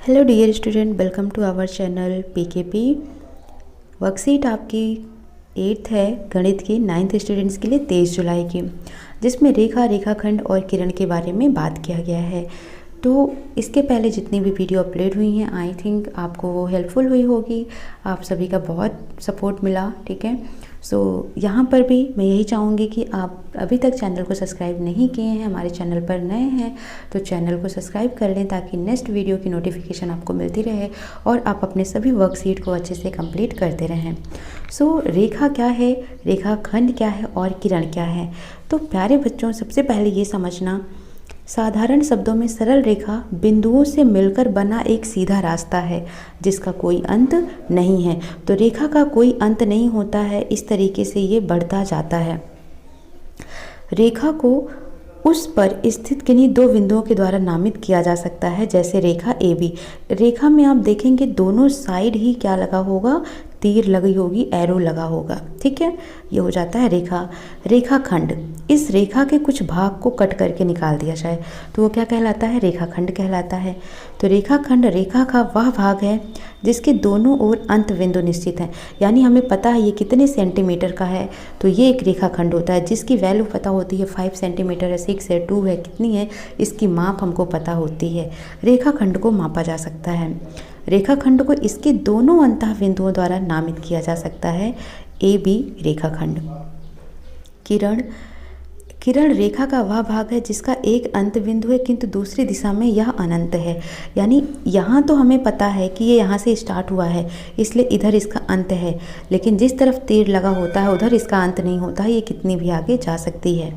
Hello dear student, welcome to our channel PKP. Worksheet आपकी 8th है गणित की 9th स्टूडेंट्स के लिए 23 जुलाई की, जिसमें रेखा, रेखाखंड और किरण के बारे में बात किया गया है। तो इसके पहले जितनी भी वीडियो अपलोड हुई हैं, आई थिंक आपको वो हेल्पफुल हुई होगी। आप सभी का बहुत सपोर्ट मिला, ठीक है। सो यहाँ पर भी मैं यही चाहूँगी कि आप अभी तक चैनल को सब्सक्राइब नहीं किए हैं, हमारे चैनल पर नए हैं तो चैनल को सब्सक्राइब कर लें ताकि नेक्स्ट वीडियो की नोटिफिकेशन आपको मिलती रहे और आप अपने सभी वर्कशीट को अच्छे से कंप्लीट करते रहें। सो रेखा क्या है, रेखाखंड क्या है और किरण क्या है। तो प्यारे बच्चों, सबसे पहले ये समझना, साधारण शब्दों में सरल रेखा बिंदुओं से मिलकर बना एक सीधा रास्ता है जिसका कोई अंत नहीं है। तो रेखा का कोई अंत नहीं होता है, इस तरीके से ये बढ़ता जाता है। रेखा को उस पर स्थित किन्हीं दो बिंदुओं के द्वारा नामित किया जा सकता है, जैसे रेखा ए बी। रेखा में आप देखेंगे दोनों साइड ही क्या लगा होगा, तीर लगी होगी, एरो लगा होगा, ठीक है। ये हो जाता है रेखा। रेखाखंड, इस रेखा के कुछ भाग को कट करके निकाल दिया जाए तो वो क्या कहलाता है, रेखाखंड कहलाता है। तो रेखाखंड रेखा का वह भाग है जिसके दोनों ओर अंत बिंदु निश्चित हैं, यानी हमें पता है ये कितने सेंटीमीटर का है, तो ये एक रेखाखंड होता है जिसकी वैल्यू पता होती है, 5 सेंटीमीटर है, 6 है, 2 है, कितनी है इसकी माप हमको पता होती है। रेखाखंड को मापा जा सकता है। रेखाखंड को इसके दोनों अंतः बिंदुओं द्वारा नामित किया जा सकता है, ए बी रेखाखंड। किरण, किरण रेखा का वह भाग है जिसका एक अंत बिंदु है किंतु दूसरी दिशा में यह अनंत है। यानी यहाँ तो हमें पता है कि ये यहाँ से स्टार्ट हुआ है इसलिए इधर इसका अंत है, लेकिन जिस तरफ तीर लगा होता है उधर इसका अंत नहीं होता है, ये कितनी भी आगे जा सकती है।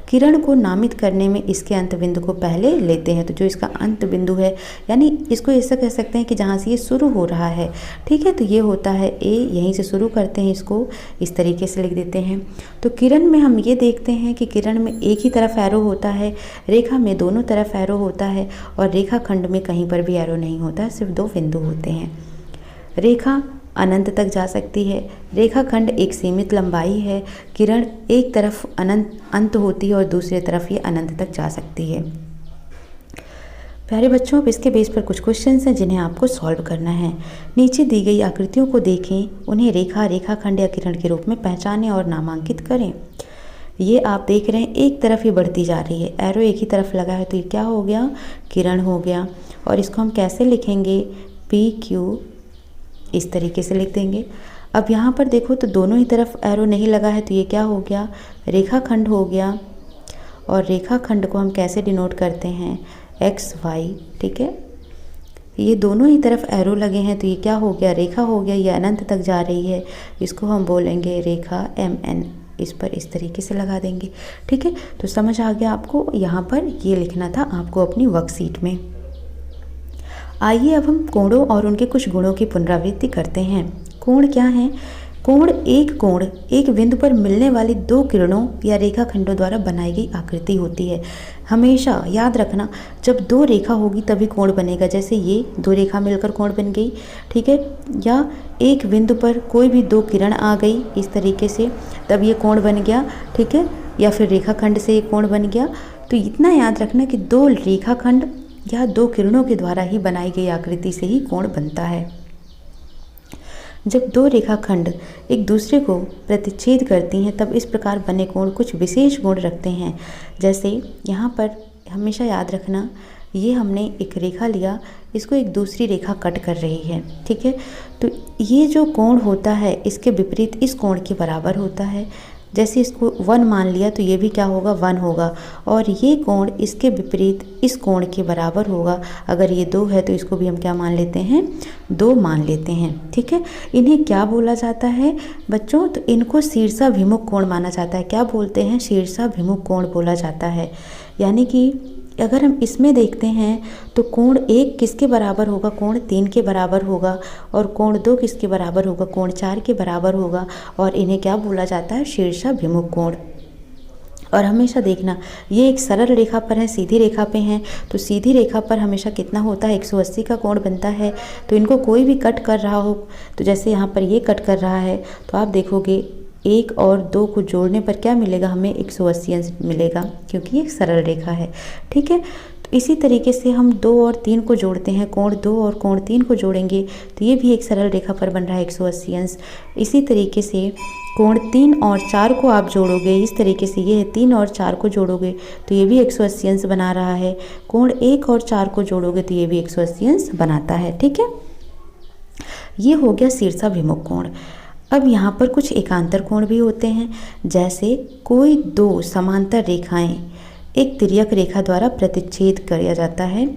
किरण को नामित करने में इसके अंत बिंदु को पहले लेते हैं, तो जो इसका अंत बिंदु है, यानी इसको ऐसा कह सकते हैं कि जहाँ से ये शुरू हो रहा है, ठीक है, तो ये होता है ए, यहीं से शुरू करते हैं, इसको इस तरीके से लिख देते हैं। तो किरण में हम ये देखते हैं कि किरण में एक ही तरफ एरो होता है, रेखा में दोनों तरफ एरो होता है और रेखाखंड में कहीं पर भी एरो नहीं होता है, सिर्फ दो बिंदु होते हैं। रेखा अनंत तक जा सकती है, रेखाखंड एक सीमित लंबाई है, किरण एक तरफ अनंत अंत होती है और दूसरी तरफ ये अनंत तक जा सकती है। प्यारे बच्चों, अब इसके बेस पर कुछ क्वेश्चंस हैं जिन्हें आपको सॉल्व करना है। नीचे दी गई आकृतियों को देखें, उन्हें रेखा, रेखाखंड या किरण के रूप में पहचानें और नामांकित करें। ये आप देख रहे हैं एक तरफ ही बढ़ती जा रही है, एरो एक ही तरफ लगा है तो ये क्या हो गया, किरण हो गया। और इसको हम कैसे लिखेंगे, पी क्यू, इस तरीके से लिख देंगे। अब यहाँ पर देखो तो दोनों ही तरफ एरो नहीं लगा है तो ये क्या हो गया, रेखाखंड हो गया। और रेखाखंड को हम कैसे डिनोट करते हैं, एक्स वाई, ठीक है। ये दोनों ही तरफ एरो लगे हैं तो ये क्या हो गया, रेखा हो गया, ये अनंत तक जा रही है, इसको हम बोलेंगे रेखा एम एन, इस पर इस तरीके से लगा देंगे, ठीक है। तो समझ आ गया आपको, यहाँ पर ये लिखना था आपको अपनी वर्कशीट में। आइए अब हम कोणों और उनके कुछ गुणों की पुनरावृत्ति करते हैं। कोण क्या है, कोण एक बिंदु पर मिलने वाली दो किरणों या रेखाखंडों द्वारा बनाई गई आकृति होती है। हमेशा याद रखना, जब दो रेखा होगी तभी कोण बनेगा, जैसे ये दो रेखा मिलकर कोण बन गई, ठीक है, या एक बिंदु पर कोई भी दो किरण आ गई इस तरीके से, तब ये कोण बन गया, ठीक है, या फिर रेखाखंड से ये कोण बन गया। तो इतना याद रखना कि दो रेखाखंड या दो किरणों के द्वारा ही बनाई गई आकृति से ही कोण बनता है। जब दो रेखाखंड एक दूसरे को प्रतिच्छेद करती हैं तब इस प्रकार बने कोण कुछ विशेष गुण रखते हैं। जैसे यहाँ पर हमेशा याद रखना, ये हमने एक रेखा लिया, इसको एक दूसरी रेखा कट कर रही है, ठीक है, तो ये जो कोण होता है इसके विपरीत इस कोण के बराबर होता है। जैसे इसको 1 मान लिया तो ये भी क्या होगा, 1 होगा, और ये कोण इसके विपरीत इस कोण के बराबर होगा। अगर ये 2 है तो इसको भी हम क्या मान लेते हैं, 2 मान लेते हैं, ठीक है। इन्हें क्या बोला जाता है बच्चों, तो इनको शीर्षाभिमुख कोण माना जाता है। क्या बोलते हैं, शीर्षाभिमुख कोण बोला जाता है। यानी कि अगर हम इसमें देखते हैं तो कोण 1 किसके बराबर होगा, कोण 3 के बराबर होगा, और कोण 2 किसके बराबर होगा, कोण 4 के बराबर होगा, और इन्हें क्या बोला जाता है, शीर्षाभिमुख कोण। और हमेशा देखना, ये एक सरल रेखा पर है, सीधी रेखा पे हैं, तो सीधी रेखा पर हमेशा कितना होता है, 180 का कोण बनता है। तो इनको कोई भी कट कर रहा हो, तो जैसे यहाँ पर ये कट कर रहा है तो आप देखोगे 1 और 2 को जोड़ने पर क्या मिलेगा, हमें 180 अंश मिलेगा, क्योंकि ये एक सरल रेखा है, ठीक है। तो इसी तरीके से हम 2 और 3 को जोड़ते हैं, कोण 2 और कोण 3 को जोड़ेंगे तो ये भी एक सरल रेखा पर बन रहा है 180 अंश। इसी तरीके से कोण 3 और 4 को आप जोड़ोगे, इस तरीके से ये 3 और 4 को जोड़ोगे तो ये भी 180 अंश बना रहा है। कोण 1 और 4 को जोड़ोगे तो ये भी 180 अंश बनाता है। ठीक है, ये हो गया शीर्षाभिमुख कोण। अब यहाँ पर कुछ एकांतर कोण भी होते हैं, जैसे कोई 2 समांतर रेखाएं एक तिर्यक रेखा द्वारा प्रतिच्छेद किया जाता है।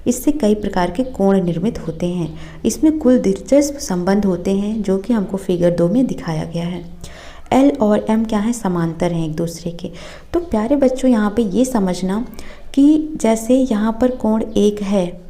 इससे कई प्रकार के कोण निर्मित होते हैं। इसमें कुल दिलचस्प संबंध होते हैं जो कि हमको फिगर 2 में दिखाया गया है। एल और एम क्या है, समांतर हैं एक दूसरे के। तो प्यारे बच्चों यहाँ पे ये समझना कि जैसे यहाँ पर कोण 1 है,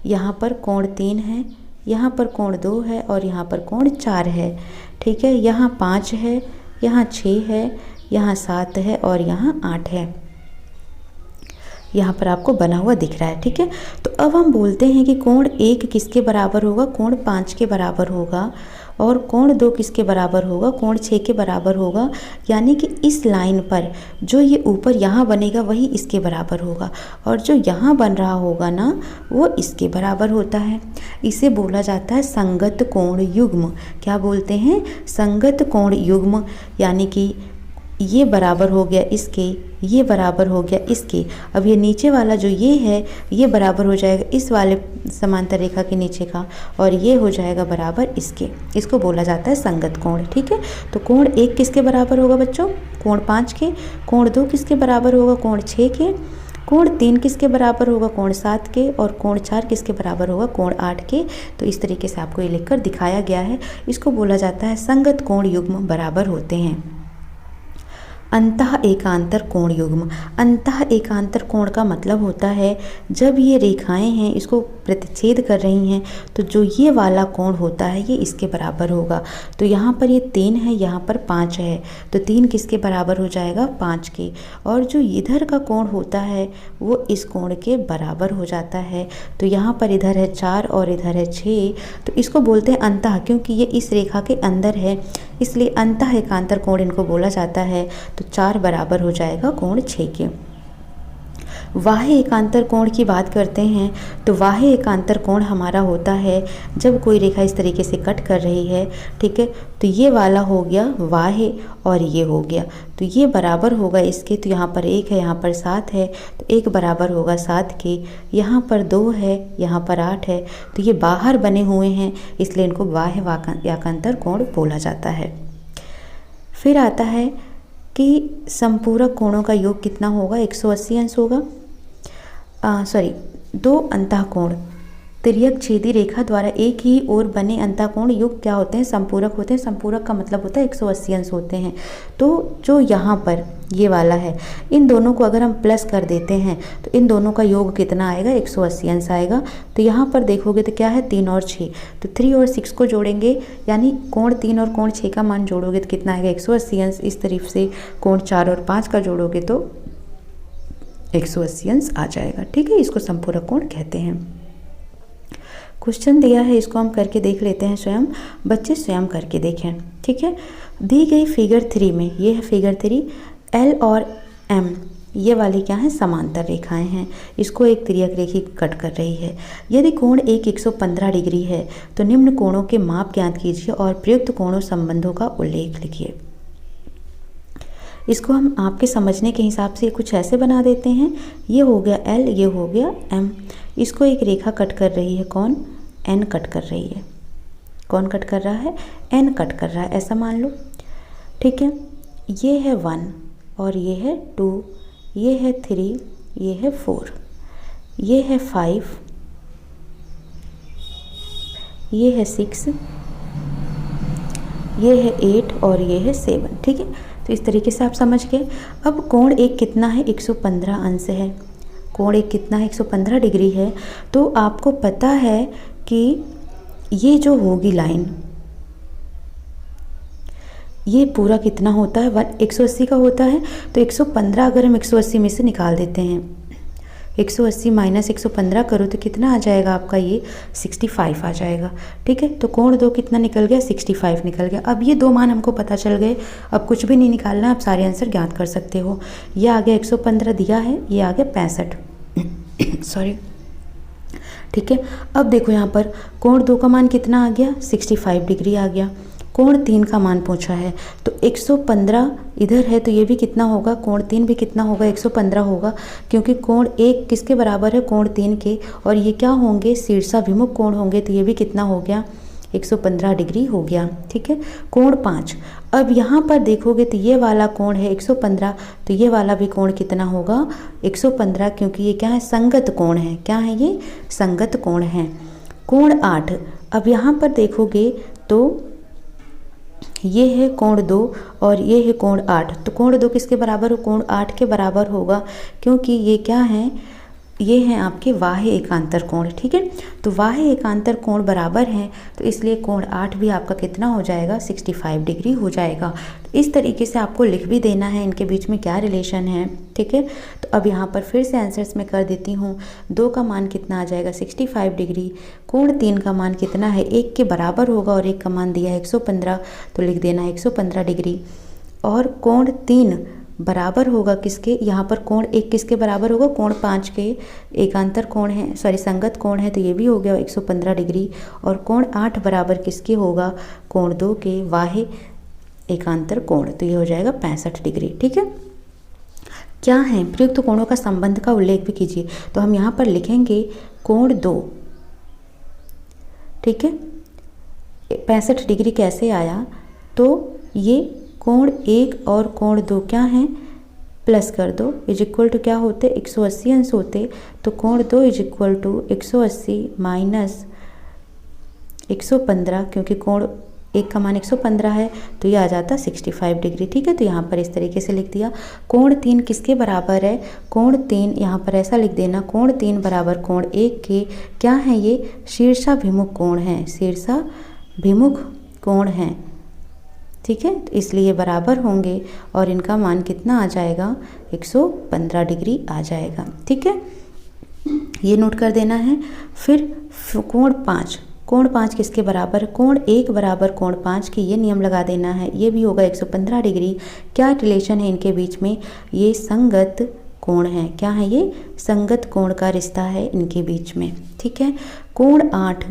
यहाँ पर कोण 3 है, यहाँ पर कोण 2 है और यहाँ पर कोण 4 है। ठीक है, यहाँ 5 है, यहाँ 6 है, यहाँ 7 है और यहाँ 8 है। यहाँ पर आपको बना हुआ दिख रहा है। ठीक है, तो अब हम बोलते हैं कि कोण 1 किसके बराबर होगा, कोण 5 के बराबर होगा, और कोण 2 किसके बराबर होगा, कोण 6 के बराबर होगा। यानी कि इस लाइन पर जो ये ऊपर यहाँ बनेगा वही इसके बराबर होगा, और जो यहाँ बन रहा होगा ना वो इसके बराबर होता है। इसे बोला जाता है संगत कोण युग्म। क्या बोलते हैं, संगत कोण युग्म। यानी कि ये बराबर हो गया इसके, ये बराबर हो गया इसके। अब ये नीचे वाला जो ये है ये बराबर हो जाएगा इस वाले समांतर रेखा के नीचे का, और ये हो जाएगा बराबर इसके। इसको बोला जाता है संगत कोण। ठीक है, तो कोण 1 किसके बराबर होगा बच्चों, कोण 5 के। कोण 2 किसके बराबर होगा, कोण 6 के। कोण 3 किसके बराबर होगा, कोण 7 के। और कोण 4 किसके बराबर होगा, कोण 8 के। तो इस तरीके से आपको ये लिखकर दिखाया गया है। इसको बोला जाता है संगत कोण युग्म बराबर होते हैं। अंतः एकांतर कोण युग्म। अंतः एकांतर कोण का मतलब होता है जब ये रेखाएं हैं इसको प्रतिच्छेद कर रही हैं तो जो ये वाला कोण होता है ये इसके बराबर होगा। तो यहाँ पर ये 3 है, यहाँ पर 5 है, तो 3 किसके बराबर हो जाएगा, 5 के। और जो इधर का कोण होता है वो इस कोण के बराबर हो जाता है। तो यहाँ पर इधर है 4 और इधर है 6, तो इसको बोलते हैं अंतः, क्योंकि ये इस रेखा के अंदर है इसलिए अंतः एकांतर कोण इनको बोला जाता है। तो 4 बराबर हो जाएगा कोण 6 के। बाह्य एकांतर कोण की बात करते हैं तो बाह्य एकांतर कोण हमारा होता है जब कोई रेखा इस तरीके से कट कर रही है। ठीक है, तो ये वाला हो गया बाह्य और ये हो गया, तो ये बराबर होगा इसके। तो यहाँ पर 1 है, यहाँ पर 7 है, तो 1 बराबर होगा 7 के। यहाँ पर 2 है, यहाँ पर 8 है, तो ये बाहर बने हुए हैं इसलिए इनको बाह्य एकांतर कोण बोला जाता है। फिर आता है कि संपूरक कोणों का योग कितना होगा, 180 अंश होगा। 2 अंतःकोण तिर्यक छेदी रेखा द्वारा एक ही ओर बने अंतःकोण युग क्या होते हैं, संपूरक होते हैं। संपूरक का मतलब होता है 180 अंश होते हैं। तो जो यहाँ पर ये वाला है इन दोनों को अगर हम प्लस कर देते हैं तो इन दोनों का योग कितना आएगा, 180 अंश आएगा। तो यहाँ पर देखोगे तो क्या है, 3 और 6, तो 3 और 6 को जोड़ेंगे यानी कोण 3 और कोण 6 का मान जोड़ोगे तो कितना आएगा, 180 अंश। इस तरफ से कोण 4 और 5 का जोड़ोगे तो 180 अंश आ जाएगा। ठीक है, इसको संपूरक कोण कहते हैं। क्वेश्चन दिया है, इसको हम करके देख लेते हैं स्वयं, बच्चे स्वयं करके देखें। ठीक है, दी गई फिगर 3 में, ये है फिगर 3, एल और एम ये वाली क्या है, समांतर रेखाएं हैं। इसको एक तिर्यक रेखी कट कर रही है। यदि कोण 115 डिग्री है तो निम्न कोणों के माप ज्ञात कीजिए और प्रयुक्त कोणों संबंधों का उल्लेख लिखिए। इसको हम आपके समझने के हिसाब से कुछ ऐसे बना देते हैं। ये हो गया एल, ये हो गया एम। इसको एक रेखा कट कर रही है, कौन, एन कट कर रही है। कौन कट कर रहा है, एन कट कर रहा है, ऐसा मान लो। ठीक है, ये है 1 और ये है 2, ये है 3, ये है 4, ये है 5, ये है 6, ये है 8 और ये है 7। ठीक है, तो इस तरीके से आप समझ गए। अब कोण 1 कितना है, 115 अंश है। कोण 1 कितना है, 115 डिग्री है। तो आपको पता है कि ये जो होगी लाइन, ये पूरा कितना होता है, 180 का होता है। तो 115 अगर हम 180 में से निकाल देते हैं, 180 माइनस 115 करो तो कितना आ जाएगा आपका, ये 65 आ जाएगा। ठीक है, तो कोण 2 कितना निकल गया, 65 निकल गया। अब ये 2 मान हमको पता चल गए, अब कुछ भी नहीं निकालना, आप सारे आंसर ज्ञात कर सकते हो। ये आ गया 115 दिया है, ये आ गया 65। सॉरी, ठीक है। अब देखो यहाँ पर कोण 2 का मान कितना आ गया, 65 डिग्री आ गया। कोण 3 का मान पूछा है तो 115 इधर है, तो ये भी कितना होगा, कोण 3 भी कितना होगा, 115 होगा, क्योंकि कोण 1 किसके बराबर है, कोण 3 के, और ये क्या होंगे, शीर्षाभिमुख कोण होंगे, तो ये भी कितना हो गया, 115 डिग्री हो गया, ठीक है। कोण 5, अब यहाँ पर देखोगे तो ये वाला कोण है 115, तो ये वाला भी कोण कितना होगा, 115, क्योंकि ये क्या है, संगत कोण है, क्या है ये, संगत कोण है। कोण 8, अब यहाँ पर देखोगे तो ये है कोण 2 और ये है कोण 8, तो कोण 2 किसके बराबर हो, कोण 8 के बराबर होगा, क्योंकि ये क्या है, ये हैं आपके बाह्य एकांतर कोण, ठीक है। तो बाह्य एकांतर कोण बराबर हैं, तो इसलिए कोण 8 भी आपका कितना हो जाएगा, 65 डिग्री हो जाएगा। तो इस तरीके से आपको लिख भी देना है इनके बीच में क्या रिलेशन है, ठीक है। तो अब यहाँ पर फिर से आंसर्स में कर देती हूँ। 2 का मान कितना आ जाएगा, 65 डिग्री। कोण 3 का मान कितना है, 1 के बराबर होगा, और 1 का मान दिया है 115, तो लिख देना 115 डिग्री। और कोण 3 बराबर होगा किसके, यहाँ पर कोण 1 किसके बराबर होगा, कोण 5 के, एकांतर कोण है, सॉरी संगत कोण है, तो ये भी हो गया 115 डिग्री। और कोण 8 बराबर किसके होगा, कोण 2 के, बाह्य एकांतर कोण, तो ये हो जाएगा 65 डिग्री, ठीक है। क्या है, प्रयुक्त कोणों का संबंध का उल्लेख भी कीजिए, तो हम यहाँ पर लिखेंगे कोण 2, ठीक है। 65 डिग्री कैसे आया, तो ये कोण 1 और कोण 2 क्या हैं, प्लस कर दो, इज इक्वल टू क्या होते, 180 अंश होते, तो कोण 2 इज इक्वल टू 180 माइनस 115, क्योंकि कोण 1 का मान 115 है, तो ये आ जाता 65 डिग्री, ठीक है। तो यहाँ पर इस तरीके से लिख दिया। कोण 3 किसके बराबर है, कोण 3 यहाँ पर ऐसा लिख देना, कोण 3 बराबर कोण 1 के, क्या है ये, शीर्षाभिमुख कोण है, शीर्षाभिमुख कोण है, ठीक है। तो इसलिए बराबर होंगे और इनका मान कितना आ जाएगा, 115 डिग्री आ जाएगा, ठीक है। ये नोट कर देना है। फिर कोण 5, कोण 5 किसके बराबर है, कोण 1 बराबर कोण 5 की, ये नियम लगा देना है, ये भी होगा 115 डिग्री। क्या रिलेशन है इनके बीच में, ये संगत कोण है, क्या है ये, संगत कोण का रिश्ता है इनके बीच में, ठीक है। कोण 8,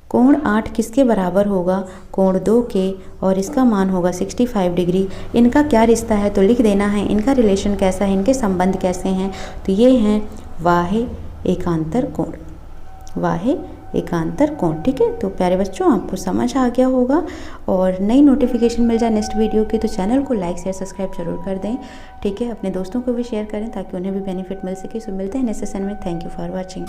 कोण 8 किसके बराबर होगा, कोण 2 के, और इसका मान होगा 65 डिग्री। इनका क्या रिश्ता है, तो लिख देना है, इनका रिलेशन कैसा है, इनके संबंध कैसे हैं, तो ये हैं बाह्य एकांतर कोण, बाह्य एकांतर कोण, ठीक है। तो प्यारे बच्चों, आपको समझ आ गया होगा, और नई नोटिफिकेशन मिल जाए नेक्स्ट वीडियो की, तो चैनल को लाइक शेयर सब्सक्राइब जरूर कर दें, ठीक है। अपने दोस्तों को भी शेयर करें ताकि उन्हें भी बेनिफिट मिल सके। सो मिलते हैं नेक्स्ट सेशन में। Thank you for watching.